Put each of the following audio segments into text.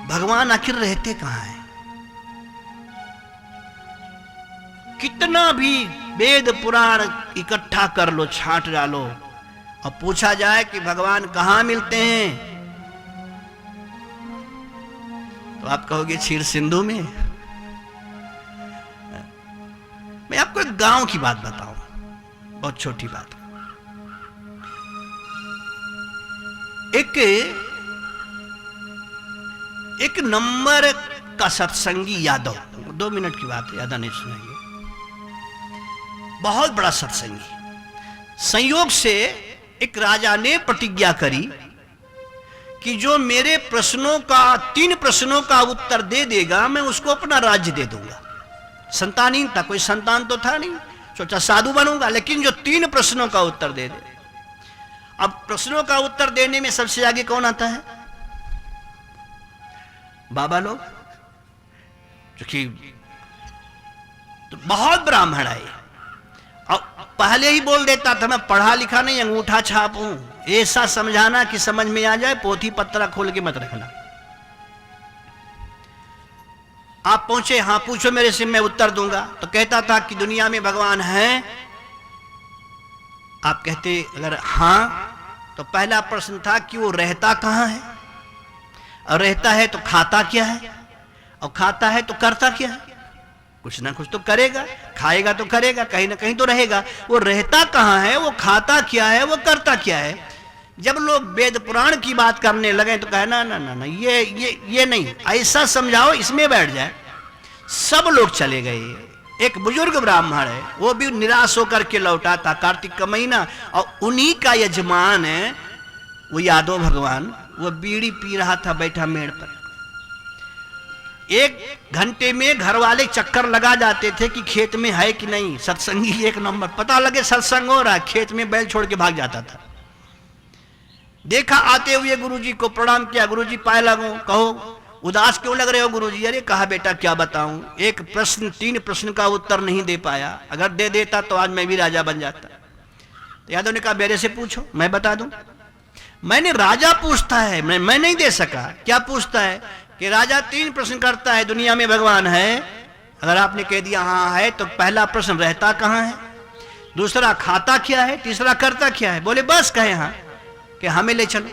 भगवान आखिर रहते कहां हैं? कितना भी वेद पुराण इकट्ठा कर लो, छांट डालो, और पूछा जाए कि भगवान कहां मिलते हैं, तो आप कहोगे क्षीर सिंधु में। मैं आपको एक गांव की बात बताऊं, बहुत छोटी बात। एक नंबर का सत्संगी यादव, 2 मिनट की बात है, ज्यादा नहीं सुनेंगे, बहुत बड़ा सत्संगी। संयोग से एक राजा ने प्रतिज्ञा करी कि जो मेरे प्रश्नों का 3 प्रश्नों का उत्तर दे देगा, मैं उसको अपना राज्य दे दूंगा। संतानहीन था, कोई संतान तो था नहीं, सोचा साधु बनूंगा, लेकिन जो 3 प्रश्नों का उत्तर दे दे। अब प्रश्नों का उत्तर देने में सबसे आगे कौन आता है? बाबा लोग, क्योंकि तो बहुत ब्राह्मण है, और पहले ही बोल देता था मैं पढ़ा लिखा नहीं, अंगूठा छाप हूं, ऐसा समझाना कि समझ में आ जाए, पोथी पत्रा खोल के मत रखना। आप पहुंचे, हां पूछो मेरे से, मैं उत्तर दूंगा। तो कहता था कि दुनिया में भगवान है। आप कहते अगर हां, तो पहला प्रश्न था कि वो रहता कहां है, और रहता है तो खाता क्या है, और खाता है तो करता क्या है? कुछ ना कुछ तो करेगा, खाएगा तो करेगा, कहीं ना कहीं तो रहेगा। वो रहता कहां है, वो खाता क्या है, वो करता क्या है? जब लोग वेद पुराण की बात करने लगे तो कहे ना ना ना ना, ये नहीं, ऐसा समझाओ इसमें बैठ जाए। सब लोग चले गए। एक बुजुर्ग ब्राह्मण है, वो भी निराश होकर के लौटा था, कार्तिक का महीना, और उन्हीं का यजमान है वो यादव भगवान, वो बीड़ी पी रहा था बैठा मेड़ पर। 1 घंटे में घर वाले चक्कर लगा जाते थे कि खेत में है कि नहीं। सत्संगी एक नंबर, पता लगे सत्संग हो रहा है, खेत में बैल छोड़ के भाग जाता था। देखा आते हुए गुरुजी को, प्रणाम किया, गुरुजी पाए लगो, कहो उदास क्यों लग रहे हो गुरुजी? अरे कहा बेटा क्या बताऊं, 1 प्रश्न 3 प्रश्न का उत्तर नहीं दे पाया, अगर दे देता तो आज मैं भी राजा बन जाता। तो यादव ने कहा मेरे से पूछो, मैं बता दूं। मैंने राजा पूछता है, मैं नहीं दे सका। क्या पूछता है कि राजा 3 प्रश्न करता है, दुनिया में भगवान है? अगर आपने कह दिया हाँ है, तो पहला प्रश्न रहता कहां है, दूसरा खाता क्या है, तीसरा करता क्या है? बोले बस, कहे हाँ कि हमें ले चलो।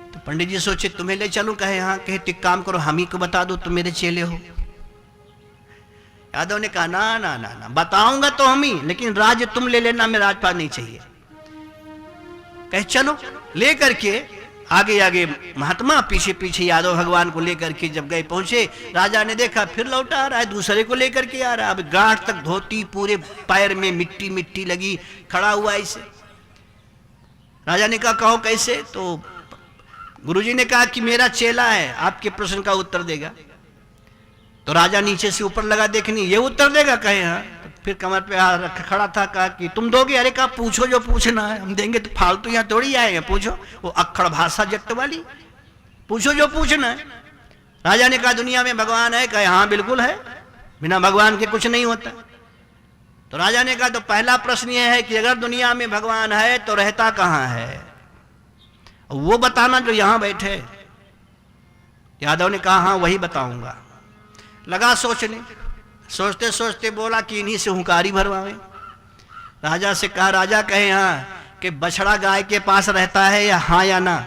तो पंडित जी सोचे तुम्हें ले चलूं, कहे हाँ, कहे एक काम करो, हम ही को बता दो, तुम मेरे चेले हो। यादव ने कहा ना ना ना ना, बताऊंगा तो हम ही, लेकिन राज्य तुम ले लेना, मैं राजपाल नहीं चाहिए। कहे चलो। लेकर के आगे आगे महात्मा, पीछे पीछे यादव भगवान को लेकर के जब गए, पहुंचे, राजा ने देखा फिर लौटा आ रहा है, दूसरे को लेकर के आ रहा है। अब गांठ तक धोती, पूरे पैर में मिट्टी मिट्टी लगी, खड़ा हुआ ऐसे। राजा ने कहा कहो कैसे? तो गुरुजी ने कहा कि मेरा चेला है, आपके प्रश्न का उत्तर देगा। तो राजा नीचे से ऊपर लगा देखनी, ये उत्तर देगा? कहे हाँ। तो फिर कमर पे हाथ रख खड़ा था, कहा कि तुम दोगे? अरे कहा पूछो जो पूछना है, हम देंगे, तो फालतू यहाँ थोड़ी आएंगे, पूछो। वो अक्खड़ भाषा जट्ट वाली, पूछो जो पूछना है। राजा ने कहा दुनिया में भगवान है? कहे हाँ बिल्कुल है, बिना भगवान के कुछ नहीं होता। तो राजा ने कहा तो पहला प्रश्न यह है कि अगर दुनिया में भगवान है तो रहता कहां है, वो बताना जो यहां बैठे। यादव ने कहा हाँ वही बताऊंगा। लगा सोचने, सोचते सोचते बोला कि इन्हीं से हुंकारी भरवावे। राजा से कहा, राजा कहे हाँ कि बछड़ा गाय के पास रहता है या हाँ या ना?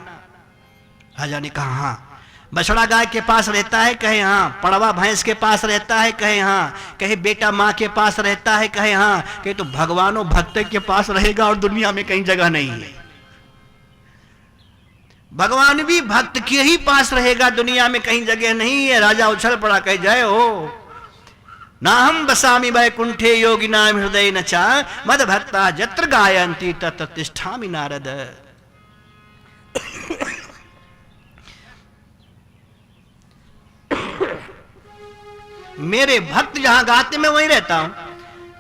राजा ने कहा हाँ। बछड़ा गाय के पास रहता है? कहे हाँ। पड़वा भैंस के पास रहता है? कहे हाँ। कहे बेटा माँ के पास रहता है? कहे हाँ। कहे तो भगवान भक्त के पास रहेगा और दुनिया में कहीं जगह नहीं है। भगवान भी भक्त के ही पास रहेगा, दुनिया में कहीं जगह नहीं है। राजा उछल पड़ा, कहे जय हो। ना हम बसामी वैकुंठे योगिना हृदय नचा मद भक्ता जत्र गायन्ति तत्र तिष्ठामि नारद। मेरे भक्त जहां गाते मैं वहीं रहता हूं।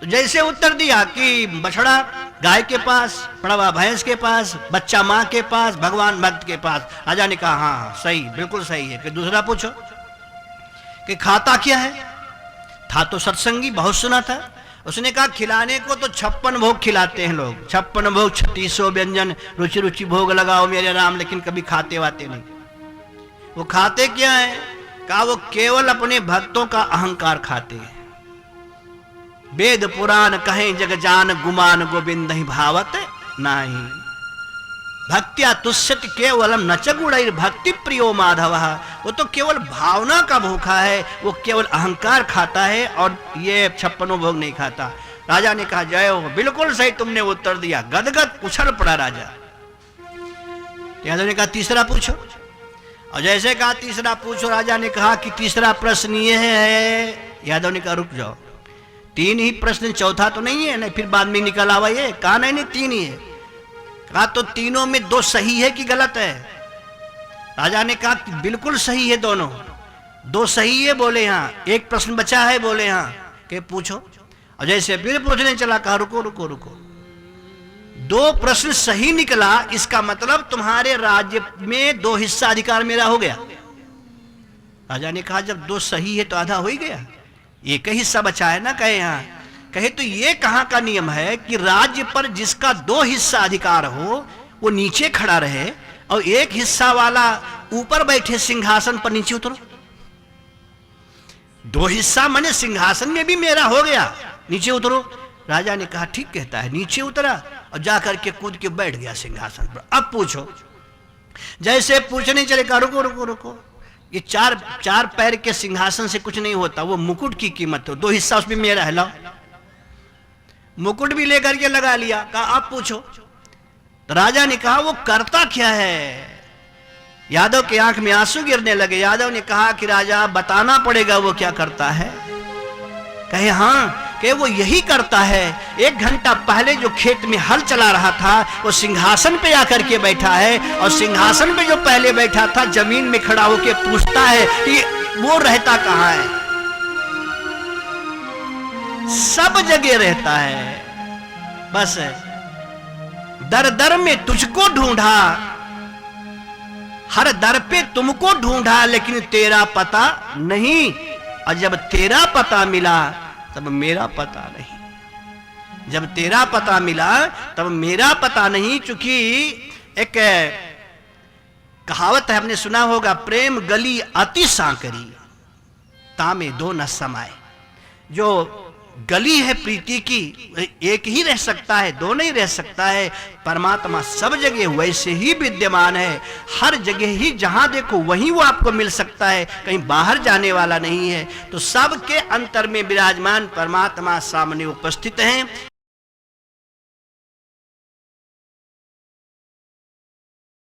तो जैसे उत्तर दिया कि बछड़ा गाय के पास, पड़वा भैंस के पास, बच्चा माँ के पास, भगवान भक्त के पास। राजा ने कहा हाँ सही, बिल्कुल सही है। कि दूसरा पूछो कि खाता क्या है? था तो सत्संगी, बहुत सुना था। उसने कहा खिलाने को तो 56 भोग खिलाते हैं लोग, 56 भोग, 3600 व्यंजन, रुचि रुचि भोग लगाओ मेरे राम, लेकिन कभी खाते वाते नहीं। वो खाते क्या है? कहा वो केवल अपने भक्तों का अहंकार खाते हैं। वेद पुराण कहें जग जान गुमान गोविंद ही भावत नाही। भक्त्या तुष्यति केवलम नच गुणैर भक्ति प्रियो माधव। वो तो केवल भावना का भूखा है, वो केवल अहंकार खाता है और ये 56 भोग नहीं खाता। राजा ने कहा जय हो, बिल्कुल सही तुमने उत्तर दिया। गदगद उछल पड़ा राजा। यादव ने कहा तीसरा पूछो। और जैसे कहा तीसरा पूछो, राजा ने कहा कि तीसरा प्रश्न ये है। यादव ने कहा रुक जाओ, 3 ही प्रश्न, चौथा तो नहीं है ना? फिर बाद में निकल आवा ये। कहा नहीं 3 ही है। कहा तो तीनों में 2 सही है कि गलत है? राजा ने कहा कि बिल्कुल सही है दोनों। 2 सही है बोले हाँ, 1 प्रश्न बचा है बोले हाँ। के पूछो। और जैसे फिर पूछने चला, कहा रुको रुको रुको, 2 प्रश्न सही निकला, इसका मतलब तुम्हारे राज्य में 2 हिस्सा अधिकार मेरा हो गया। राजा ने कहा जब 2 सही है तो आधा हो ही गया, 1 ही हिस्सा बचा है ना? कहे हाँ। कहे तो ये कहाँ का नियम है कि राज्य पर जिसका 2 हिस्सा अधिकार हो वो नीचे खड़ा रहे और 1 हिस्सा वाला ऊपर बैठे सिंहासन पर नीचे उतरो? 2 हिस्सा माने सिंहासन में भी मेरा हो गया, नीचे उतरो। राजा ने कहा ठीक कहता है। नीचे उतरा और जाकर के कूद के बैठ गया सिंहासन पर। अब पूछो। जैसे पूछने चले, कहा रुको रुको रुको, ये 4 पैर के सिंहासन से कुछ नहीं होता, वो मुकुट की कीमत हो, 2 हिस्सा उसमें मेरा है। लाओ मुकुट भी लेकर के लगा लिया। कहा आप पूछो। तो राजा ने कहा वो करता क्या है? यादव के आंख में आंसू गिरने लगे। यादव ने कहा कि राजा बताना पड़ेगा वो क्या करता है। कहे हाँ, कि वो यही करता है, 1 घंटा पहले जो खेत में हल चला रहा था वो सिंहासन पे आकर के बैठा है, और सिंहासन पे जो पहले बैठा था जमीन में खड़ा होके पूछता है कि वो रहता कहाँ है? सब जगह रहता है, बस दर दर में तुझको ढूंढा, हर दर पे तुमको ढूंढा, लेकिन तेरा पता नहीं। और जब तेरा पता मिला तब मेरा पता नहीं। जब तेरा पता मिला तब मेरा पता नहीं। चूंकि एक कहावत है, आपने सुना होगा, प्रेम गली अति सांकरी तामे 2 न समाए। जो गली है प्रीति की, एक ही रह सकता है, 2 नहीं रह सकता है। परमात्मा सब जगह वैसे ही विद्यमान है, हर जगह ही जहां देखो वहीं वो आपको मिल सकता है, कहीं बाहर जाने वाला नहीं है। तो सबके अंतर में विराजमान परमात्मा सामने उपस्थित हैं।